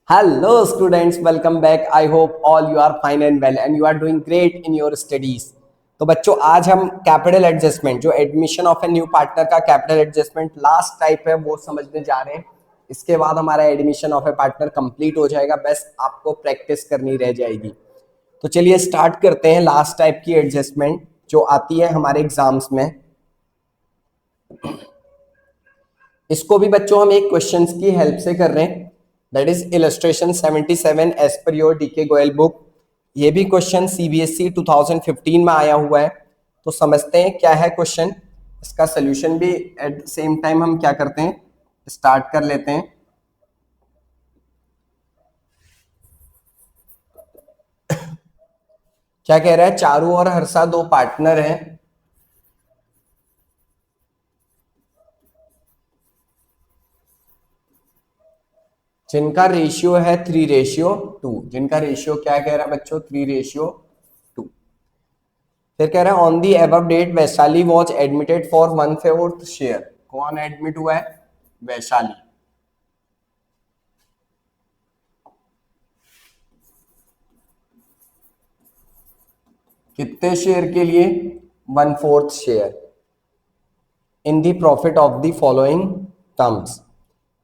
Hello students, welcome back. I hope all you are fine and well and you are doing great in your studies. तो बच्चों आज हम capital adjustment जो admission of a new partner का capital adjustment last type है वो समझने जा रहे हैं। इसके बाद हमारा admission of A partner complete हो जाएगा, बस आपको प्रैक्टिस करनी रह जाएगी। तो चलिए स्टार्ट करते हैं लास्ट टाइप की एडजस्टमेंट जो आती है हमारे एग्जाम्स में। इसको भी बच्चों हम एक क्वेश्चंस की हेल्प से कर रहे हैं, that is illustration 77 as per your DK Goyal book. ये भी क्वेश्चन सीबीएसई 2015 में आया हुआ है। तो समझते हैं क्या है क्वेश्चन, इसका सोल्यूशन भी एट सेम टाइम हम क्या करते हैं स्टार्ट कर लेते हैं। क्या कह रहा है, चारू और हर्षा दो पार्टनर हैं जिनका रेशियो है 3:2। जिनका रेशियो क्या कह रहा है बच्चों, 3:2। फिर कह रहा है on the above date Vaishali was admitted for 1/4 share. कौन एडमिट हुआ है, वैशाली। कितने शेयर के लिए, 1/4 share in the profit of the following terms.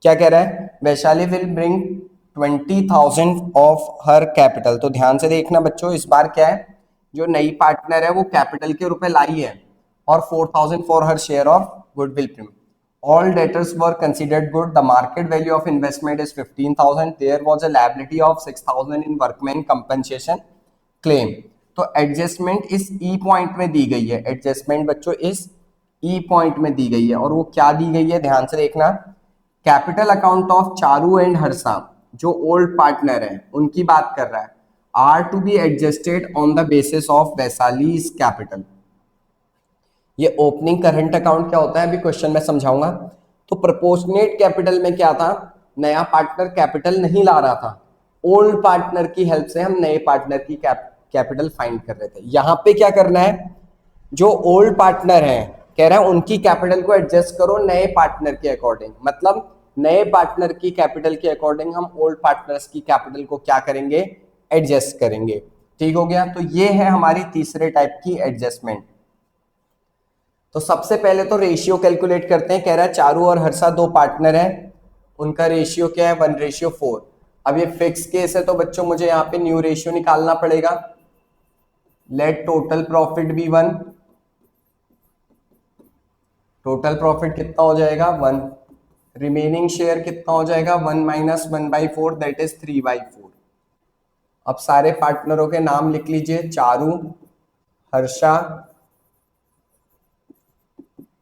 क्या कह रहा है, Vaishali will bring 20,000 of her capital. तो ध्यान से देखना बच्चों, इस बार क्या है, जो नई पार्टनर है वो कैपिटल के रुपए लाई है और 4,000 for her share of goodwill premium. All debtors were considered good. The market value of investment is 15,000. There was a liability of 6,000 in workman compensation claim. तो एडजस्टमेंट इस ई पॉइंट में दी गई है। एडजस्टमेंट बच्चों इस ई पॉइंट में दी गई है और वो क्या दी गई है, ध्यान से देखना। Capital account of Charu and Harsha जो ओल्ड पार्टनर है उनकी बात कर रहा है, are to be adjusted on the basis of Vaishali's capital. ये ओपनिंग करंट अकाउंट क्या होता है अभी क्वेश्चन में समझाऊंगा। तो प्रोपोर्शनेट कैपिटल में क्या था, नया पार्टनर कैपिटल नहीं ला रहा था, ओल्ड पार्टनर की हेल्प से हम नए पार्टनर की कैपिटल फाइंड कर रहे थे। यहां पे क्या करना है, जो ओल्ड पार्टनर है कह रहा है उनकी कैपिटल को एडजस्ट करो नए पार्टनर के अकॉर्डिंग। मतलब नए पार्टनर की कैपिटल के अकॉर्डिंग हम ओल्ड पार्टनर्स की कैपिटल को क्या करेंगे, एडजस्ट करेंगे। ठीक हो गया। तो ये है हमारी तीसरे टाइप की एडजस्टमेंट। तो सबसे पहले तो रेशियो कैलकुलेट करते हैं। कह रहा है चारू और हर्षा दो पार्टनर हैं, उनका रेशियो क्या है, 1:4। अब ये फिक्स केस है तो बच्चों मुझे यहाँ पे न्यू रेशियो निकालना पड़ेगा। Let total profit be 1। Total profit कितना हो जाएगा, 1। रिमेनिंग शेयर कितना हो जाएगा, 1 - 1/4 दैट इज 3/4। अब सारे पार्टनरों के नाम लिख लीजिए, चारू, हर्षा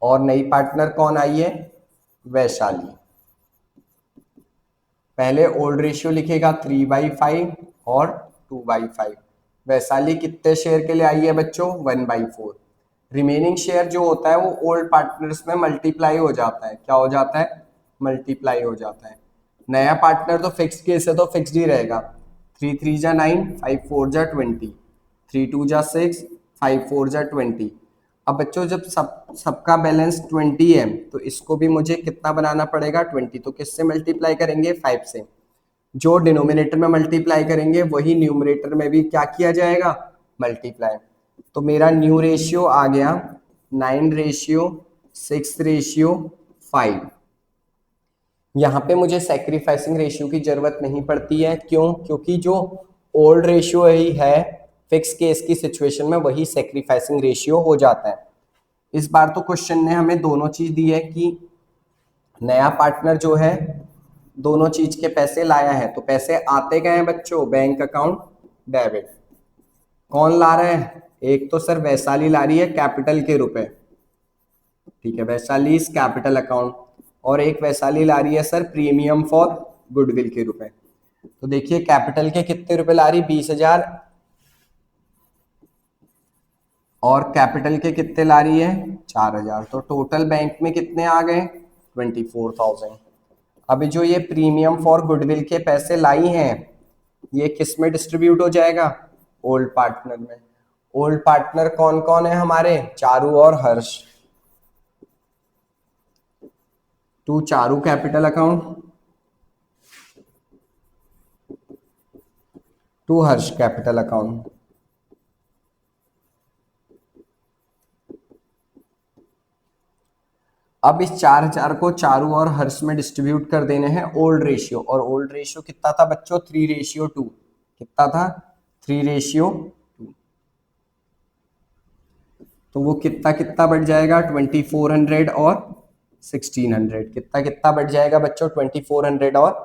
और नई पार्टनर कौन आई है, वैशाली। पहले ओल्ड रेशियो लिखेगा 3/5 और 2/5। वैशाली कितने शेयर के लिए आई है बच्चों, 1/4। रिमेनिंग शेयर जो होता है वो ओल्ड पार्टनर्स में मल्टीप्लाई हो जाता है। क्या हो जाता है, मल्टीप्लाई हो जाता है। नया पार्टनर तो फिक्स केस है तो फिक्स्ड ही रहेगा। 3 3 जा 9, 5 4 जा 20, 3 2 जा 6, 5 4 जा 20। अब बच्चों जब सबका बैलेंस 20 है तो इसको भी मुझे कितना बनाना पड़ेगा, 20। तो किससे मल्टीप्लाई करेंगे, 5 से। जो डिनोमिनेटर में मल्टीप्लाई करेंगे वही न्यूमरेटर में भी क्या किया जाएगा, मल्टीप्लाई। तो मेरा न्यू रेशियो आ गया 9:6:5। यहाँ पे मुझे सैक्रिफाइसिंग रेशियो की जरूरत नहीं पड़ती है। क्यों, क्योंकि जो ओल्ड रेशियो ही है फिक्स केस की सिचुएशन में वही सैक्रिफाइसिंग रेशियो हो जाता है। इस बार तो क्वेश्चन ने हमें दोनों चीज दी है कि नया पार्टनर जो है दोनों चीज के पैसे लाया है। तो पैसे आते गए हैं बच्चों, बैंक अकाउंट डेबिट। कौन ला रहा है, एक तो सर वैशाली ला रही है कैपिटल के रुपए, ठीक है, वैशाली इस कैपिटल अकाउंट। और एक वैशाली ला रही है सर प्रीमियम फॉर गुडविल के रुपए। तो देखिए कैपिटल के कितने रुपए ला रही, 20,000, और कैपिटल के कितने ला रही है, 4,000। तो टोटल बैंक में कितने आ गए, 24,000। अभी जो ये प्रीमियम फॉर गुडविल के पैसे लाई हैं ये किस में डिस्ट्रीब्यूट हो जाएगा, ओल्ड पार्टनर में। ओल्ड पार्टनर कौन कौन है हमारे, चारू और Harsh. To Charu capital account, to Harsh capital account. अब इस 4,000 को चारों और हर्ष में डिस्ट्रीब्यूट कर देने हैं ओल्ड रेशियो, और ओल्ड रेशियो कितना था बच्चों? 3:2। कितना था? 3:2। तो वो कितना कितना बढ़ जाएगा? 2400 और 1600। कितना कितना बढ़ जाएगा बच्चों? 2400 और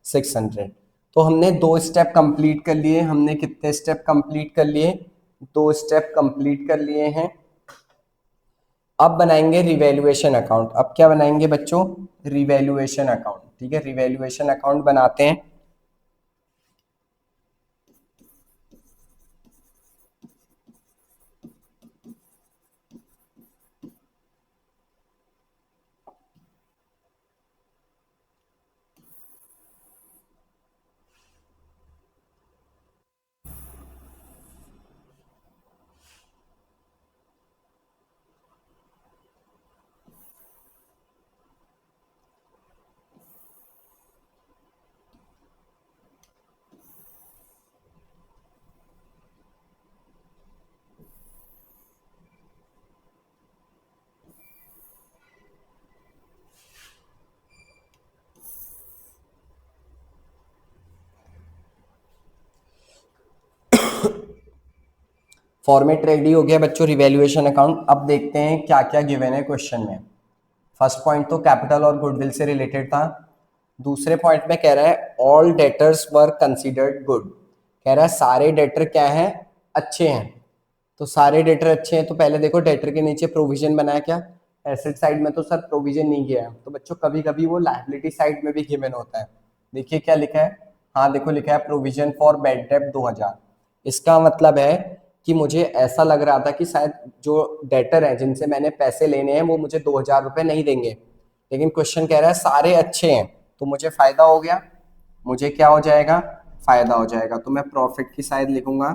600। तो हमने 2 स्टेप कंप्लीट कर लिए। हमने कितने स्टेप कंप्लीट कर लिए? 2 स्टेप कंप्लीट कर लिए हैं। अब बनाएंगे रिवैल्यूएशन अकाउंट। अब क्या बनाएंगे बच्चों? Revaluation account. ठीक है, रिवैल्यूएशन अकाउंट बनाते हैं। फॉर्मेट रेडी हो गया बच्चों रिवैल्यूएशन अकाउंट। अब देखते हैं क्या क्या गिवन है क्वेश्चन में। फर्स्ट पॉइंट तो कैपिटल और गुडविल से रिलेटेड था। दूसरे पॉइंट में कह रहा है ऑल डेटर्स वर कंसीडर्ड गुड। कह रहा है सारे डेटर क्या हैं? अच्छे हैं। तो सारे डेटर अच्छे हैं, तो पहले देखो डेटर के नीचे प्रोविजन बनाया क्या? एसेट साइड में तो सर प्रोविजन नहीं किया है, तो बच्चों कभी कभी वो लायबिलिटी साइड में भी गिवन होता है। देखिए क्या लिखा है। हाँ देखो लिखा है प्रोविजन फॉर बैड डेट 2000। इसका मतलब है कि मुझे ऐसा लग रहा था कि शायद जो डेटर हैं जिनसे मैंने पैसे लेने हैं वो मुझे 2000 रुपये नहीं देंगे, लेकिन क्वेश्चन कह रहा है सारे अच्छे हैं, तो मुझे फायदा हो गया। मुझे क्या हो जाएगा? फायदा हो जाएगा। तो मैं प्रॉफिट की साइड लिखूंगा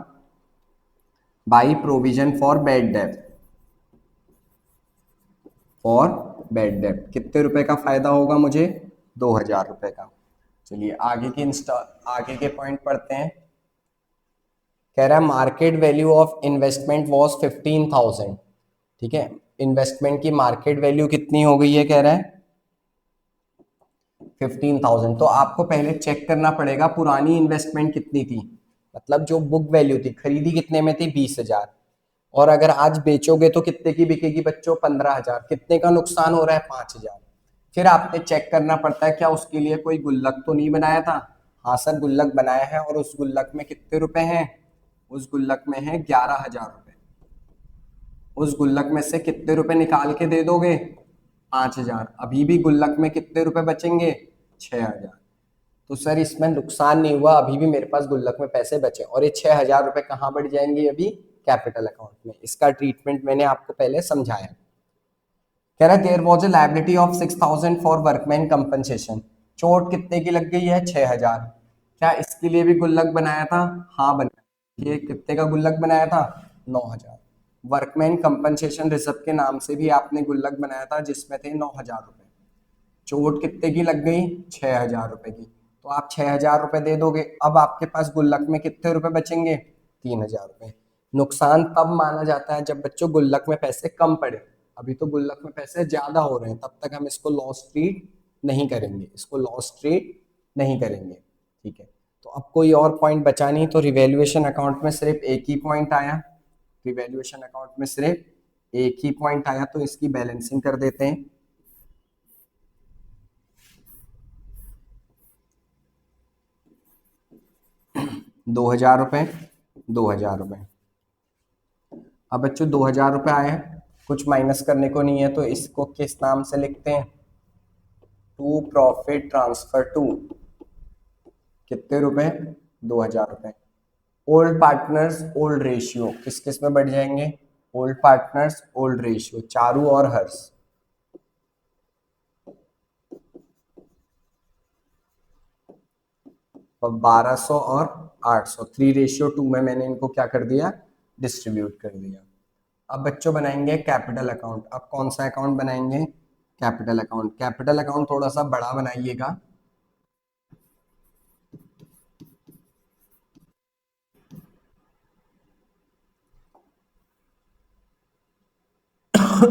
by provision for bad debt. For bad debt कितने रुपए का फायदा होगा मुझे? 2000 रुपए का। चलिए आगे के पॉइंट पढ़ते हैं। कह रहा है market value of investment was 15,000। ठीक है, इन्वेस्टमेंट की मार्केट वैल्यू कितनी हो गई है? कह रहा है 15,000। तो आपको पहले चेक करना पड़ेगा पुरानी इन्वेस्टमेंट कितनी थी, मतलब जो बुक वैल्यू थी, खरीदी कितने में थी? 20,000। और अगर आज बेचोगे तो कितने की बिकेगी बच्चों? 15,000। कितने का नुकसान हो रहा है? 5,000। फिर आपने चेक करना पड़ता है क्या उसके लिए कोई गुल्लक तो नहीं बनाया था? हाँ सर गुल्लक बनाया है, और उस गुल्लक में कितने रुपए हैं? उस गुल्लक में है 11,000 रुपए। उस गुल्लक में से कितने रुपए निकाल के दे दोगे? 5,000। अभी भी गुल्लक में कितने रुपए बचेंगे? 6,000। तो सर इसमें नुकसान नहीं हुआ, अभी भी मेरे पास गुल्लक में पैसे बचे, और ये 6,000 रुपए कहाँ बढ़ जाएंगे? अभी कैपिटल अकाउंट में। इसका ट्रीटमेंट मैंने आपको पहले समझाया। कह रहा है there was a liability of 6,000 for workman compensation. चोट कितने की लग गई है? 6,000। क्या इसके लिए भी गुल्लक बनाया था? हाँ बनाया। ये कितने का गुल्लक बनाया था? 9,000। वर्कमैन कंपनसेशन रिजर्व के नाम से भी आपने गुल्लक बनाया था जिसमें थे 9,000 रुपए। चोट कितने की लग गई? 6,000 रुपए की। तो आप 6,000 रुपए दे दोगे। अब आपके पास गुल्लक में कितने रुपए बचेंगे? 3,000 रुपए। नुकसान तब माना जाता है जब बच्चों गुल्लक में पैसे कम पड़े। अभी तो गुल्लक में पैसे ज्यादा हो रहे हैं, तब तक हम इसको लॉस ट्रीट नहीं करेंगे, इसको लॉस ट्रीट नहीं करेंगे। ठीक है, तो अब कोई और पॉइंट बचा नहीं, तो रिवैल्यूएशन अकाउंट में सिर्फ एक ही पॉइंट आया। रिवैल्यूएशन अकाउंट में सिर्फ एक ही पॉइंट आया, तो इसकी बैलेंसिंग कर देते हैं। 2,000 रुपए, 2,000 रुपए। अब बच्चों 2,000 रुपए आए हैं, कुछ माइनस करने को नहीं है, तो इसको किस नाम से लिखते हैं? टू प्रॉफिट ट्रांसफर टू कितने रुपए? 2,000 रुपए। ओल्ड पार्टनर्स ओल्ड रेशियो किस किस में बढ़ जाएंगे? Old partners old ratio, Charu और हर्ष। 1,200 और 800, 3:2 में मैंने इनको क्या कर दिया? डिस्ट्रीब्यूट कर दिया। अब बच्चों बनाएंगे कैपिटल अकाउंट। अब कौन सा अकाउंट बनाएंगे? Capital account. कैपिटल अकाउंट थोड़ा सा बड़ा बनाइएगा। सो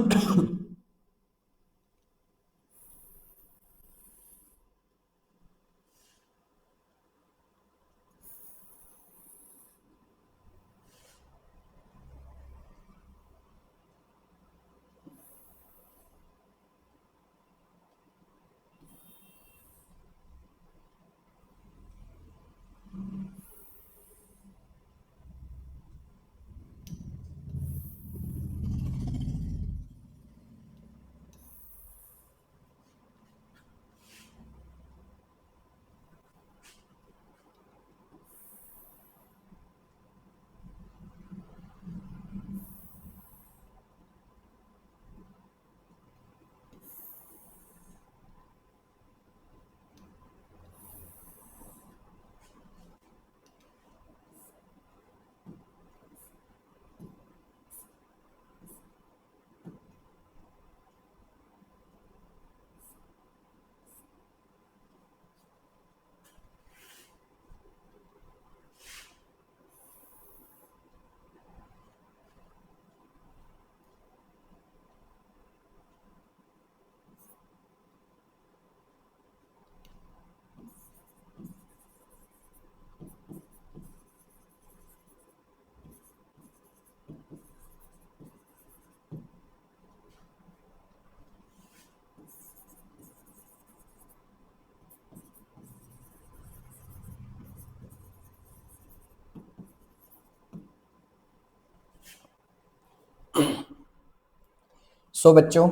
बच्चों,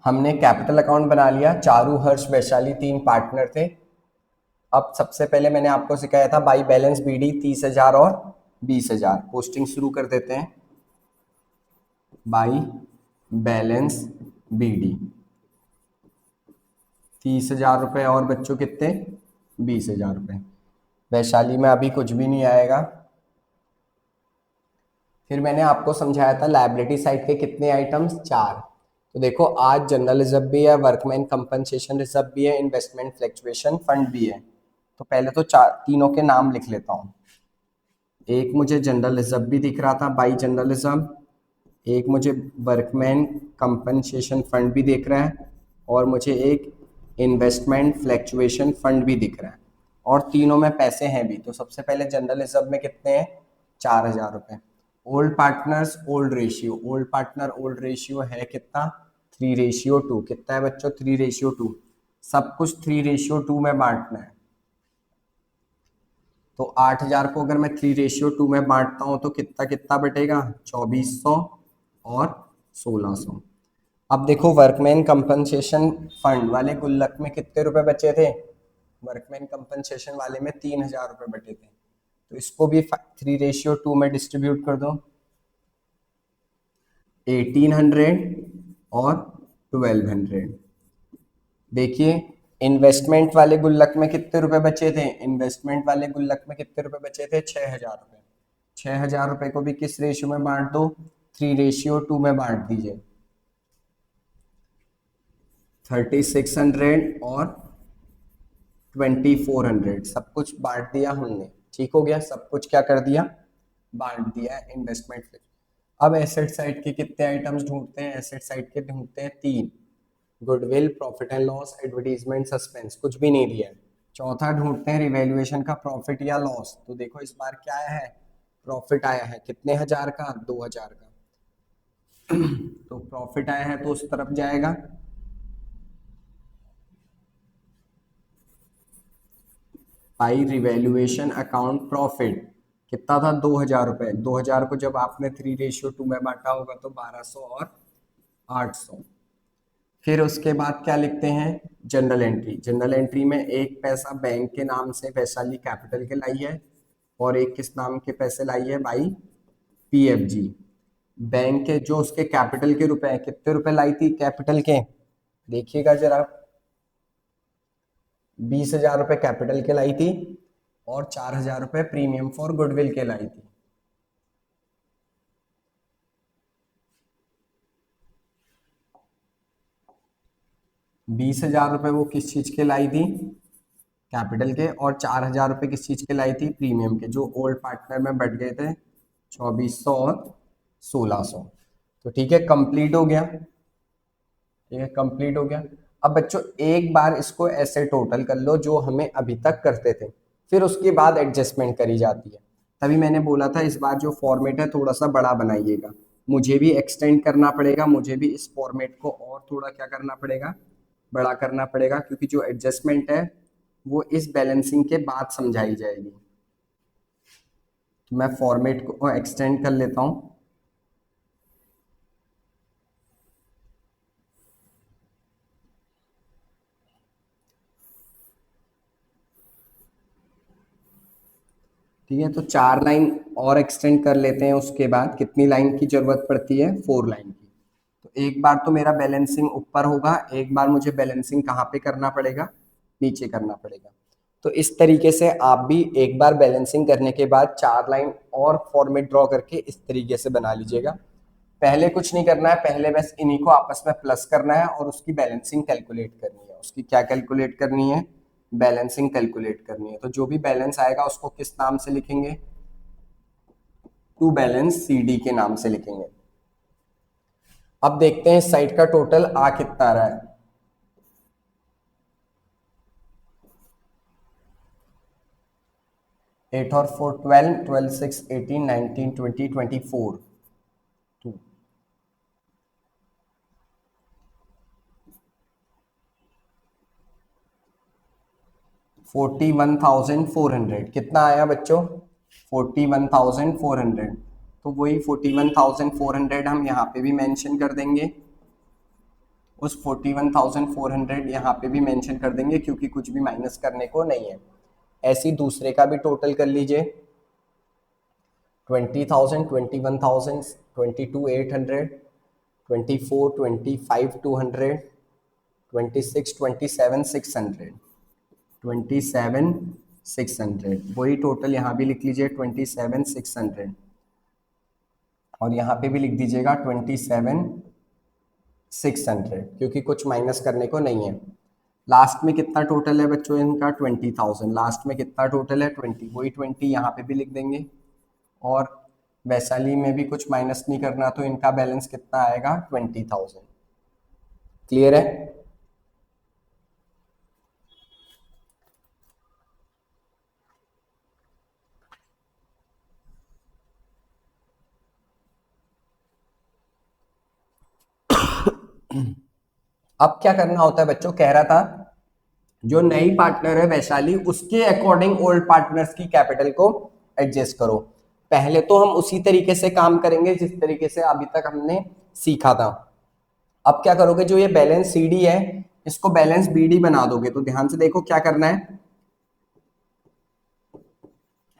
हमने कैपिटल अकाउंट बना लिया। चारू, हर्ष, वैशाली 3 पार्टनर थे। अब सबसे पहले मैंने आपको सिखाया था बाई बैलेंस बीडी 30,000 और 20,000। पोस्टिंग शुरू कर देते हैं। बाई बैलेंस बीडी 30,000 रुपये और बच्चों कितने? 20,000 रुपये। वैशाली में अभी कुछ भी नहीं आएगा। फिर मैंने आपको समझाया था लायबिलिटी साइड के कितने आइटम्स? 4। तो देखो, आज जनरल रिजर्व भी है, वर्कमैन कंपनसेशन रिजर्व भी है, इन्वेस्टमेंट फ्लक्चुएशन फंड भी है। तो पहले तो तीनों के नाम लिख लेता हूँ। एक मुझे जनरल रिजर्व भी दिख रहा था, बाई जनरल रिजर्व। एक मुझे वर्कमैन कंपनसेशन फंड भी दिख रहा है, और मुझे एक इन्वेस्टमेंट फ्लक्चुएशन फंड भी दिख रहा है, और तीनों में पैसे हैं भी। तो सबसे पहले जनरल रिजर्व में कितने हैं? 4,000 रुपये। Old partners old ratio, old partner old ratio है कितना? 3:2। कितना है बच्चों? 3:2। सब कुछ 3:2 में बांटना है। तो 8,000 को अगर मैं 3:2 में बांटता हूं तो कितना कितना बटेगा? 2,400 और 1,600। अब देखो, वर्कमैन कंपनसेशन फंड वाले गुल्लक में कितने रुपए बचे थे? वर्कमैन कंपनसेशन वाले में 3,000 रुपए बचे थे। तो इसको भी 3:2 में डिस्ट्रीब्यूट कर दो। 1,800 और 1,200। देखिए, इन्वेस्टमेंट वाले गुल्लक में कितने रुपए बचे थे? इन्वेस्टमेंट वाले गुल्लक में कितने रुपए बचे थे? 6,000 रुपए। 6,000 रुपए को भी किस रेशियो में बांट दो? 3:2 में बांट दीजिए। 3,600 और 2,400 सब कुछ बांट दिया हमने। ठीक हो गया, सब कुछ क्या कर दिया? बांट दिया इन्वेस्टमेंट। अब एसेट साइड के कितने आइटम्स ढूंढते हैं? एसेट साइड के ढूंढते हैं 3। Goodwill, profit and loss, advertisement, suspense. कुछ भी नहीं दिया है। चौथा ढूंढते हैं रिवैल्यूएशन का प्रॉफिट या लॉस। तो देखो, इस बार क्या आया है? प्रॉफिट आया है। कितने हजार का? 2,000 का। तो प्रॉफिट आया है तो उस तरफ जाएगा। बाई रिवैल्यूएशन अकाउंट प्रॉफिट कितना था? 2,000 रुपए। 2,000 को जब आपने 3:2 में बांटा होगा तो 1,200 और 800। फिर उसके बाद क्या लिखते हैं? General entry. जनरल एंट्री में एक पैसा बैंक के नाम से वैशाली कैपिटल के लाई है, और एक किस नाम के पैसे लाई है? भाई PFG। बैंक के जो उसके कैपिटल के रुपए हैं, कितने रुपए लाई थी कैपिटल के? देखिएगा जरा, 20,000 रुपए कैपिटल के लाई थी, और 4,000 रुपए प्रीमियम फॉर गुडविल के लाई थी। बीस हजार रुपए वो किस चीज के लाई थी? कैपिटल के। और 4,000 रुपए किस चीज के लाई थी? प्रीमियम के, जो ओल्ड पार्टनर में बढ़ गए थे 2,400 और 1,600। तो ठीक है, कंप्लीट हो गया। ठीक है, कंप्लीट हो गया। अब बच्चों एक बार इसको ऐसे टोटल कर लो जो हमें अभी तक करते थे, फिर उसके बाद एडजस्टमेंट करी जाती है। तभी मैंने बोला था इस बार जो फॉर्मेट है थोड़ा सा बड़ा बनाइएगा, मुझे भी एक्सटेंड करना पड़ेगा, मुझे भी इस फॉर्मेट को और थोड़ा क्या करना पड़ेगा, बड़ा करना पड़ेगा, क्योंकि जो एडजस्टमेंट है वो इस बैलेंसिंग के बाद समझाई जाएगी। तो मैं फॉर्मेट को एक्सटेंड कर लेता हूँ। ठीक है, तो 4 लाइन और एक्सटेंड कर लेते हैं, उसके बाद कितनी लाइन की जरूरत पड़ती है, 4 लाइन की। तो एक बार तो मेरा बैलेंसिंग ऊपर होगा, एक बार मुझे बैलेंसिंग कहाँ पे करना पड़ेगा, नीचे करना पड़ेगा। तो इस तरीके से आप भी एक बार बैलेंसिंग करने के बाद 4 लाइन और फॉर्मेट ड्रॉ करके इस तरीके से बना लीजिएगा। पहले कुछ नहीं करना है, पहले बस इन्हीं को आपस में प्लस करना है और उसकी बैलेंसिंग कैलकुलेट करनी है। उसकी क्या कैलकुलेट करनी है, बैलेंसिंग कैलकुलेट करनी है। तो जो भी बैलेंस आएगा उसको किस नाम से लिखेंगे, टू बैलेंस सी डी के नाम से लिखेंगे। अब देखते हैं इस साइड का टोटल आ कितना आ रहा है। 8 और 4 12, 12 6 18 19 20 24 2 41,400 कितना आया बच्चों, 41,400। तो वही 41,400 हम यहाँ पे भी मेंशन कर देंगे, उस 41,400 यहाँ पे भी मेंशन कर देंगे, क्योंकि कुछ भी माइनस करने को नहीं है। ऐसी दूसरे का भी टोटल कर लीजिए, 20,000, 21,000, 22,800, 24, 25, 200, 26, 27, 600, 27,600। वही टोटल यहाँ भी लिख लीजिए 27,600, और यहाँ पे भी लिख दीजिएगा 27,600, क्योंकि कुछ माइनस करने को नहीं है। लास्ट में कितना टोटल है बच्चों इनका, 20,000। लास्ट में कितना टोटल है, 20। वही 20 यहाँ पे भी लिख देंगे, और वैशाली में भी कुछ माइनस नहीं करना, तो इनका बैलेंस कितना आएगा, 20,000। क्लियर है। अब क्या करना होता है बच्चों, कह रहा था जो नई पार्टनर है वैशाली, उसके अकॉर्डिंग ओल्ड पार्टनर्स की कैपिटल को एडजस्ट करो। पहले तो हम उसी तरीके से काम करेंगे जिस तरीके से अभी तक हमने सीखा था। अब क्या करोगे, जो ये बैलेंस सीडी है इसको बैलेंस बीडी बना दोगे। तो ध्यान से देखो क्या करना है,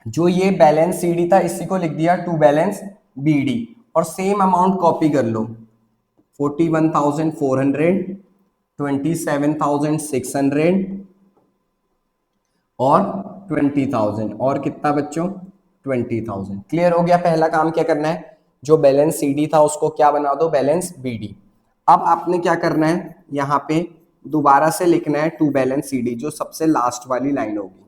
जो ये बैलेंस सीडी था इसी को लिख दिया टू बैलेंस बीडी, और सेम अमाउंट कॉपी कर लो, 41,400, 27,600 और 20,000, और कितना बच्चों, 20,000। क्लियर हो गया। पहला काम क्या करना है, जो बैलेंस सीडी था उसको क्या बना दो, बैलेंस बीडी। अब आपने क्या करना है, यहाँ पे दोबारा से लिखना है टू बैलेंस सीडी, जो सबसे लास्ट वाली लाइन होगी।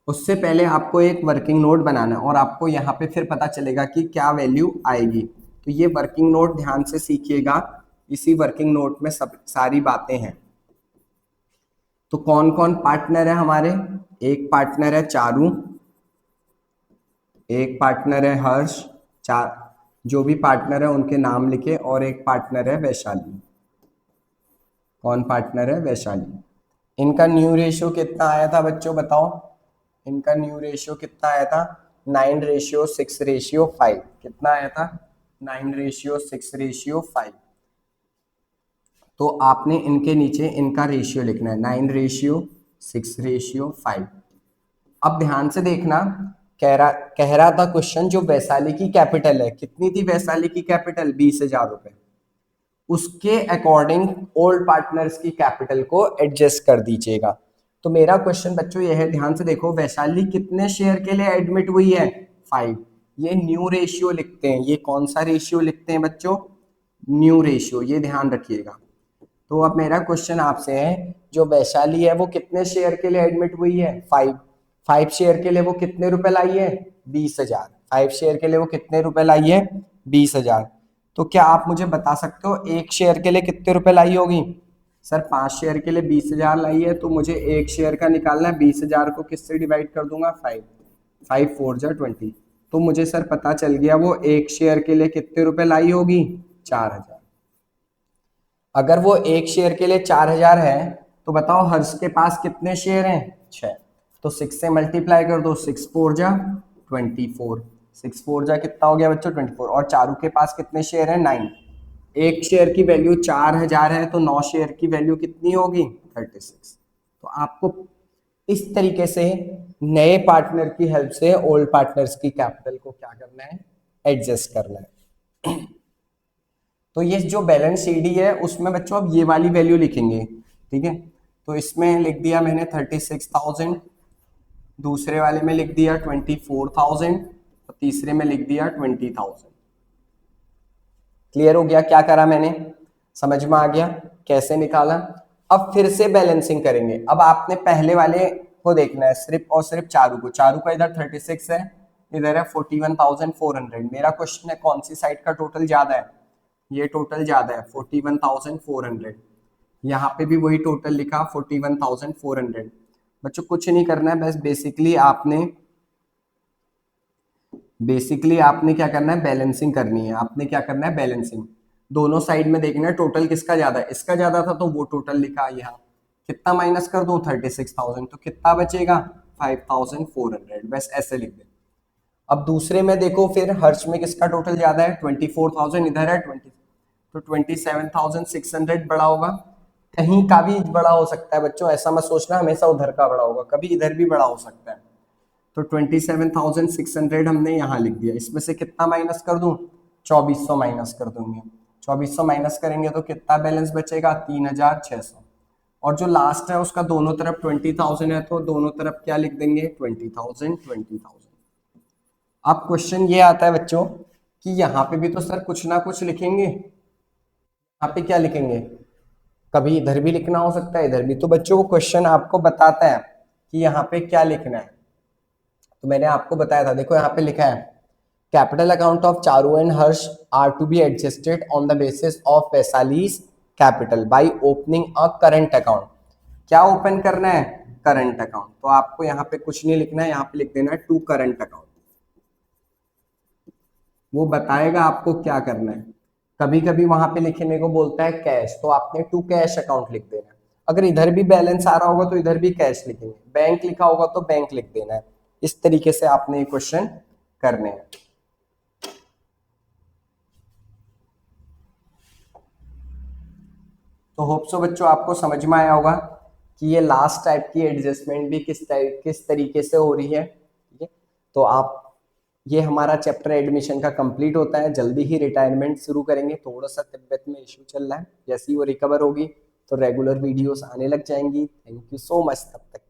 उससे पहले आपको एक वर्किंग नोट बनाना है, और आपको यहाँ पे फिर पता चलेगा कि क्या वैल्यू आएगी। तो ये वर्किंग नोट ध्यान से सीखिएगा, इसी वर्किंग नोट में सब सारी बातें हैं। तो कौन कौन पार्टनर है हमारे, एक पार्टनर है चारू, एक पार्टनर है हर्ष, चार जो भी पार्टनर है उनके नाम लिखे, और एक पार्टनर है वैशाली। कौन पार्टनर है, वैशाली। इनका न्यू रेशियो कितना आया था बच्चों, बताओ। इनका न्यू रेशियो कितना आया था, 9:6:5। कितना आया था, 9:6:5। तो आपने इनके नीचे इनका रेशियो लिखना है, 9:6:5। अब ध्यान से देखना, कह रहा था क्वेश्चन जो वैशाली की कैपिटल है, कितनी थी वैशाली की कैपिटल, 20,000 रुपए। उसके अकॉर्डिंग ओल्ड पार्टनर्स की कैपिटल को एडजस्ट कर दीजिएगा। तो मेरा क्वेश्चन बच्चों ये है, ध्यान से देखो, वैशाली कितने शेयर के लिए एडमिट हुई है, 5। ये न्यू रेशियो लिखते हैं, ये कौन सा रेशियो लिखते हैं बच्चों, न्यू रेशियो, ये ध्यान रखिएगा। तो अब मेरा क्वेश्चन आपसे है, जो वैशाली है वो कितने शेयर के लिए एडमिट हुई है, 5। 5 शेयर के लिए वो कितने रुपए लाई है, 20,000। 5 शेयर के लिए वो कितने रुपए लाई है, 20,000। तो क्या आप मुझे बता सकते हो एक शेयर के लिए कितने रुपए लाई होगी? सर 5 शेयर के लिए 20,000 लाई है, तो मुझे एक शेयर का निकालना है। 20,000 को किससे डिवाइड कर दूंगा? 5, 5 4 जा 20। तो मुझे सर पता चल गया वो एक शेयर के लिए कितने रुपए लाई होगी? 4,000। अगर वो एक शेयर के लिए 4,000 है तो बताओ हर्ष के पास कितने शेयर हैं? 6। तो 6 से मल्टीप्लाई कर दो, 6 4 जा 24, 6 4 जा कितना हो गया बच्चों? 24। और चारू के पास कितने शेयर हैं? 9। एक शेयर की वैल्यू 4,000 है, तो 9 शेयर की वैल्यू कितनी होगी? 36। तो आपको इस तरीके से नए पार्टनर की हेल्प से ओल्ड पार्टनर्स की कैपिटल को क्या करना है? एडजस्ट करना है। तो ये जो बैलेंस सीडी है उसमें बच्चों अब ये वाली वैल्यू लिखेंगे, ठीक है। तो इसमें लिख दिया मैंने 36,000, दूसरे वाले में लिख दिया 24,000, और तीसरे में लिख दिया 20,000। क्लियर हो गया क्या करा मैंने? समझ में आ गया कैसे निकाला? अब फिर से बैलेंसिंग करेंगे। अब आपने पहले वाले को देखना है, सिर्फ और सिर्फ चारू को। चारू का इधर 36 है, इधर है 41,400। मेरा क्वेश्चन है कौन सी साइड का टोटल ज्यादा है? ये टोटल ज्यादा है 41,400। यहाँ पे भी वही टोटल लिखा 41,400। बच्चों कुछ नहीं करना है, बस बेसिकली आपने क्या करना है? बैलेंसिंग करनी है। आपने क्या करना है? बैलेंसिंग। दोनों साइड में देखना है टोटल किसका ज्यादा है। इसका ज्यादा था तो वो टोटल लिखा यहाँ। कितना माइनस कर दूं? 36,000। तो कितना बचेगा? 5,400। बस ऐसे लिख दे। अब दूसरे में देखो फिर हर्ष में किसका टोटल ज्यादा है? 24,000 इधर है 20, तो 27,600 बड़ा होगा। कहीं का भी बड़ा हो सकता है बच्चों, ऐसा मत सोचना हमेशा उधर का बड़ा होगा, कभी इधर भी बड़ा हो सकता है। तो 27,600 हमने यहाँ लिख दिया। इसमें से कितना माइनस कर दूं? 2400 माइनस कर दूंगे। 2400 माइनस करेंगे तो कितना बैलेंस बचेगा? 3,600। और जो लास्ट है उसका दोनों तरफ 20,000 है, तो दोनों तरफ क्या लिख देंगे? 20,000 20,000। अब क्वेश्चन ये आता है बच्चों कि यहाँ पे भी तो सर कुछ ना कुछ लिखेंगे। यहाँ पे क्या लिखेंगे? कभी इधर भी लिखना हो सकता है, इधर भी। तो बच्चों को क्वेश्चन आपको बताता है कि यहाँ पे क्या लिखना है। तो मैंने आपको बताया था, देखो यहाँ पे लिखा है capital account of Charu and Harsh are to be adjusted on the basis of Vaishali's capital by opening a current account. क्या ओपन करना है? Current account. तो आपको यहाँ पे कुछ नहीं लिखना है, यहाँ पे लिख देना है टू करंट अकाउंट। वो बताएगा आपको क्या करना है। कभी कभी वहां पे लिखने को बोलता है कैश, तो आपने टू कैश अकाउंट लिख देना है। अगर इधर भी बैलेंस आ रहा होगा तो इधर भी कैश लिखेंगे, बैंक लिखा होगा तो बैंक लिख देना है। इस तरीके से आपने ये क्वेश्चन करने हैं। तो होप सो बच्चों आपको समझ में आया होगा कि ये लास्ट टाइप की एडजस्टमेंट भी किस तरीके से हो रही है, ठीक है। तो आप ये हमारा चैप्टर एडमिशन का कंप्लीट होता है, जल्दी ही रिटायरमेंट शुरू करेंगे। थोड़ा सा तबियत में इश्यू चल रहा है, जैसे ही वो रिकवर होगी तो रेगुलर वीडियोस आने लग जाएंगी। थैंक यू सो मच, तब तक